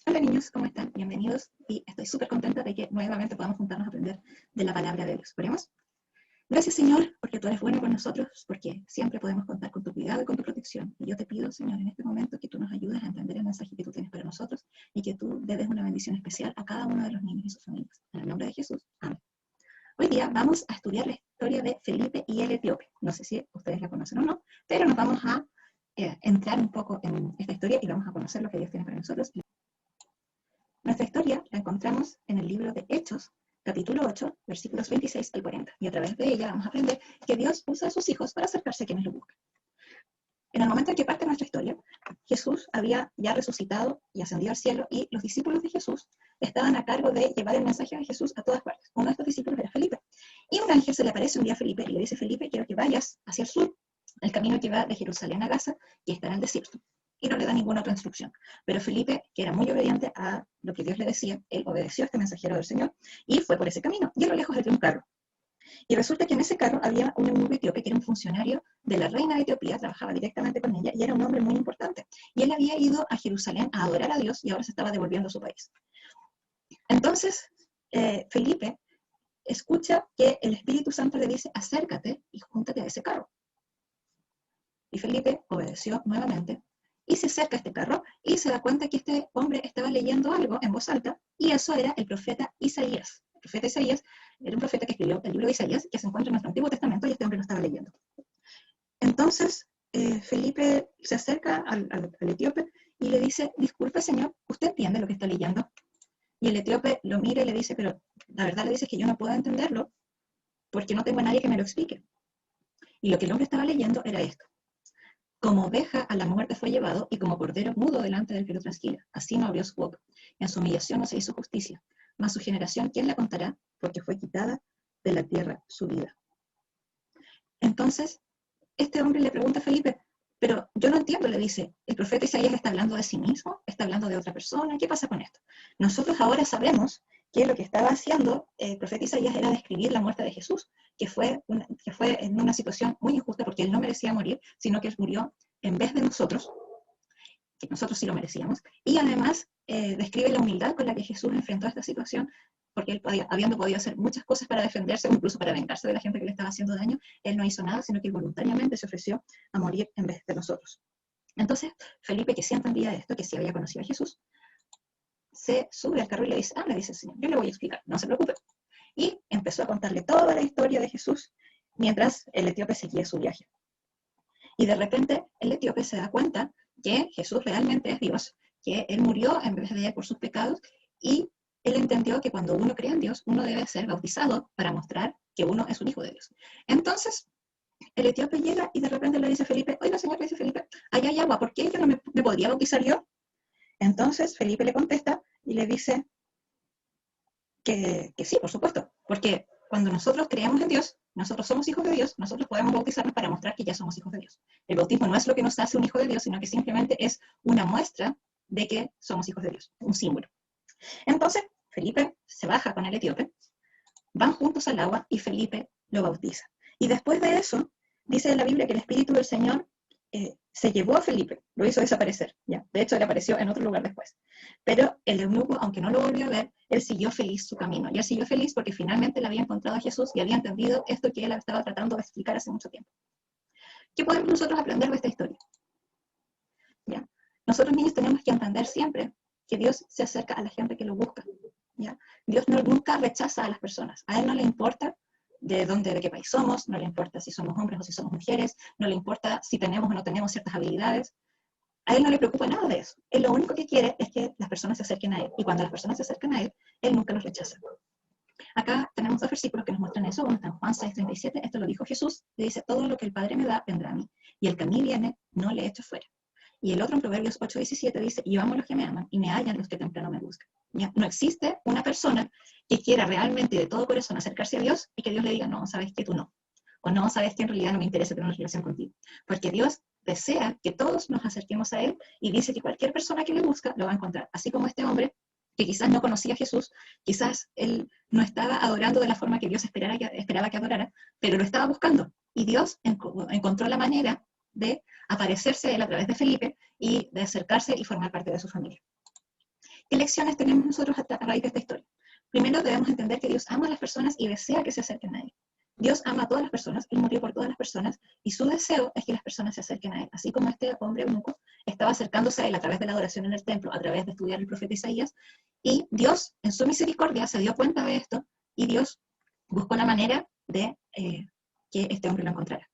Hola niños, ¿cómo están? Bienvenidos y estoy súper contenta de que nuevamente podamos juntarnos a aprender de la palabra de Dios. ¿Oremos? Gracias Señor, porque tú eres bueno con nosotros, porque siempre podemos contar con tu cuidado y con tu protección. Y yo te pido, Señor, en este momento que tú nos ayudes a entender el mensaje que tú tienes para nosotros y que tú le des una bendición especial a cada uno de los niños y sus familias. En el nombre de Jesús. Amén. Hoy día vamos a estudiar la historia de Felipe y el etíope. No sé si ustedes la conocen o no, pero nos vamos a entrar un poco en esta historia y vamos a conocer lo que Dios tiene para nosotros. Nuestra historia la encontramos en el libro de Hechos, capítulo 8, versículos 26 al 40, y a través de ella vamos a aprender que Dios usa a sus hijos para acercarse a quienes lo buscan. En el momento en que parte nuestra historia, Jesús había ya resucitado y ascendido al cielo, y los discípulos de Jesús estaban a cargo de llevar el mensaje de Jesús a todas partes. Uno de estos discípulos era Felipe. Y un ángel se le aparece un día a Felipe y le dice: Felipe, quiero que vayas hacia el sur, el camino que va de Jerusalén a Gaza, y está en el desierto. Y no le da ninguna otra instrucción. Pero Felipe, que era muy obediente a lo que Dios le decía, él obedeció a este mensajero del Señor y fue por ese camino. Y a lo lejos él vio un carro. Y resulta que en ese carro había un eunuco etíope que era un funcionario de la reina de Etiopía, trabajaba directamente con ella y era un hombre muy importante. Y él había ido a Jerusalén a adorar a Dios y ahora se estaba devolviendo a su país. Entonces, Felipe escucha que el Espíritu Santo le dice: acércate y júntate a ese carro. Y Felipe obedeció nuevamente y se acerca a este carro y se da cuenta que este hombre estaba leyendo algo en voz alta, y eso era el profeta Isaías. El profeta Isaías era un profeta que escribió el libro de Isaías, que se encuentra en nuestro Antiguo Testamento, y este hombre lo estaba leyendo. Entonces, Felipe se acerca al etíope y le dice: disculpe señor, ¿usted entiende lo que está leyendo? Y el etíope lo mira y le dice: pero la verdad le dice que yo no puedo entenderlo porque no tengo a nadie que me lo explique. Y lo que el hombre estaba leyendo era esto: como oveja a la muerte fue llevado, y como cordero mudo delante del que lo trasquila. Así no abrió su boca. En su humillación no se hizo justicia. Mas su generación, ¿quién la contará? Porque fue quitada de la tierra su vida. Entonces, este hombre le pregunta a Felipe: pero yo no entiendo, le dice, ¿el profeta Isaías está hablando de sí mismo? ¿Está hablando de otra persona? ¿Qué pasa con esto? Nosotros ahora sabemos que lo que estaba haciendo el profeta Isaías era describir la muerte de Jesús, que fue en una situación muy injusta, porque él no merecía morir, sino que él murió en vez de nosotros, que nosotros sí lo merecíamos, y además describe la humildad con la que Jesús enfrentó esta situación, porque él habiendo podido hacer muchas cosas para defenderse, o incluso para vengarse de la gente que le estaba haciendo daño, él no hizo nada, sino que voluntariamente se ofreció a morir en vez de nosotros. Entonces, Felipe, que sí entendía esto, que sí había conocido a Jesús, se sube al carro y le dice: le dice el Señor, yo le voy a explicar, no se preocupe. Y empezó a contarle toda la historia de Jesús mientras el etíope seguía su viaje. Y de repente el etíope se da cuenta que Jesús realmente es Dios, que Él murió en vez de ella por sus pecados, y Él entendió que cuando uno cree en Dios, uno debe ser bautizado para mostrar que uno es un hijo de Dios. Entonces, el etíope llega y de repente le dice a Felipe: oiga señor, le dice Felipe, allá hay agua, ¿por qué yo no me podría bautizar yo? Entonces Felipe le contesta y le dice que sí, por supuesto, porque cuando nosotros creemos en Dios, nosotros somos hijos de Dios, nosotros podemos bautizarnos para mostrar que ya somos hijos de Dios. El bautismo no es lo que nos hace un hijo de Dios, sino que simplemente es una muestra de que somos hijos de Dios, un símbolo. Entonces, Felipe se baja con el etíope, van juntos al agua y Felipe lo bautiza. Y después de eso, dice la Biblia que el Espíritu del Señor se llevó a Felipe, lo hizo desaparecer, ¿ya? De hecho, él apareció en otro lugar después. Pero el eunuco, aunque no lo volvió a ver, él siguió feliz su camino. Y él siguió feliz porque finalmente le había encontrado a Jesús y había entendido esto que él estaba tratando de explicar hace mucho tiempo. ¿Qué podemos nosotros aprender de esta historia? ¿Ya? Nosotros niños tenemos que entender siempre que Dios se acerca a la gente que lo busca, ¿ya? Dios nunca rechaza a las personas. A Él no le importa de qué país somos, no le importa si somos hombres o si somos mujeres, no le importa si tenemos o no tenemos ciertas habilidades. A Él no le preocupa nada de eso. Él lo único que quiere es que las personas se acerquen a Él. Y cuando las personas se acercan a Él nunca los rechaza. Acá tenemos dos versículos que nos muestran eso. Uno está en Juan 6:37. Esto lo dijo Jesús. Le dice: todo lo que el Padre me da vendrá a mí, y el que a mí viene no le echo fuera. Y el otro en Proverbios 8:17 dice: yo amo a los que me aman, y me hallan los que temprano me buscan. ¿Ya? No existe una persona que quiera realmente y de todo corazón acercarse a Dios y que Dios le diga: no, sabes que tú no. O no, sabes que en realidad no me interesa tener una relación contigo. Porque Dios desea que todos nos acerquemos a Él, y dice que cualquier persona que le busca lo va a encontrar. Así como este hombre, que quizás no conocía a Jesús, quizás él no estaba adorando de la forma que Dios esperaba que adorara, pero lo estaba buscando. Y Dios encontró la manera de aparecerse a él a través de Felipe y de acercarse y formar parte de su familia. ¿Qué lecciones tenemos nosotros a raíz de esta historia? Primero debemos entender que Dios ama a las personas y desea que se acerquen a Él. Dios ama a todas las personas, Él murió por todas las personas, y su deseo es que las personas se acerquen a Él. Así como este hombre eunuco estaba acercándose a Él a través de la adoración en el templo, a través de estudiar el profeta Isaías, y Dios, en su misericordia, se dio cuenta de esto, y Dios buscó la manera de que este hombre lo encontrara.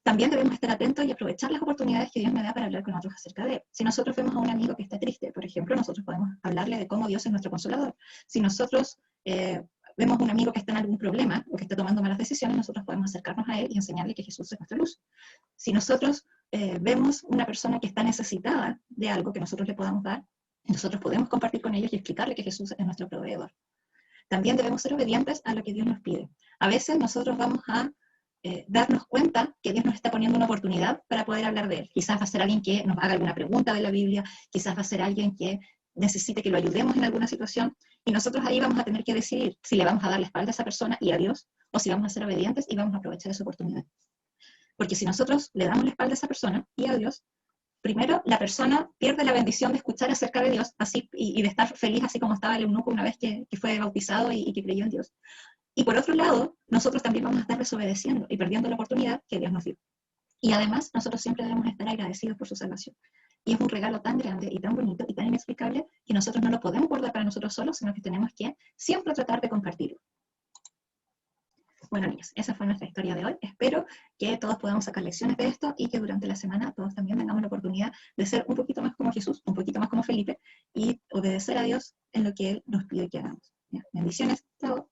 También debemos estar atentos y aprovechar las oportunidades que Dios me da para hablar con otros acerca de Él. Si nosotros vemos a un amigo que está triste, por ejemplo, nosotros podemos hablarle de cómo Dios es nuestro consolador. Si nosotros vemos a un amigo que está en algún problema o que está tomando malas decisiones, nosotros podemos acercarnos a Él y enseñarle que Jesús es nuestra luz. Si nosotros vemos una persona que está necesitada de algo que nosotros le podamos dar, nosotros podemos compartir con ellos y explicarle que Jesús es nuestro proveedor. También debemos ser obedientes a lo que Dios nos pide. A veces nosotros vamos a darnos cuenta que Dios nos está poniendo una oportunidad para poder hablar de Él. Quizás va a ser alguien que nos haga alguna pregunta de la Biblia, quizás va a ser alguien que necesite que lo ayudemos en alguna situación, y nosotros ahí vamos a tener que decidir si le vamos a dar la espalda a esa persona y a Dios, o si vamos a ser obedientes y vamos a aprovechar esa oportunidad. Porque si nosotros le damos la espalda a esa persona y a Dios, primero la persona pierde la bendición de escuchar acerca de Dios así, y de estar feliz así como estaba el eunuco una vez que fue bautizado y que creyó en Dios. Y por otro lado, nosotros también vamos a estar desobedeciendo y perdiendo la oportunidad que Dios nos dio. Y además, nosotros siempre debemos estar agradecidos por su salvación. Y es un regalo tan grande y tan bonito y tan inexplicable que nosotros no lo podemos guardar para nosotros solos, sino que tenemos que siempre tratar de compartirlo. Bueno, niños, esa fue nuestra historia de hoy. Espero que todos podamos sacar lecciones de esto y que durante la semana todos también tengamos la oportunidad de ser un poquito más como Jesús, un poquito más como Felipe, y obedecer a Dios en lo que Él nos pide que hagamos. ¿Ya? Bendiciones. Chao.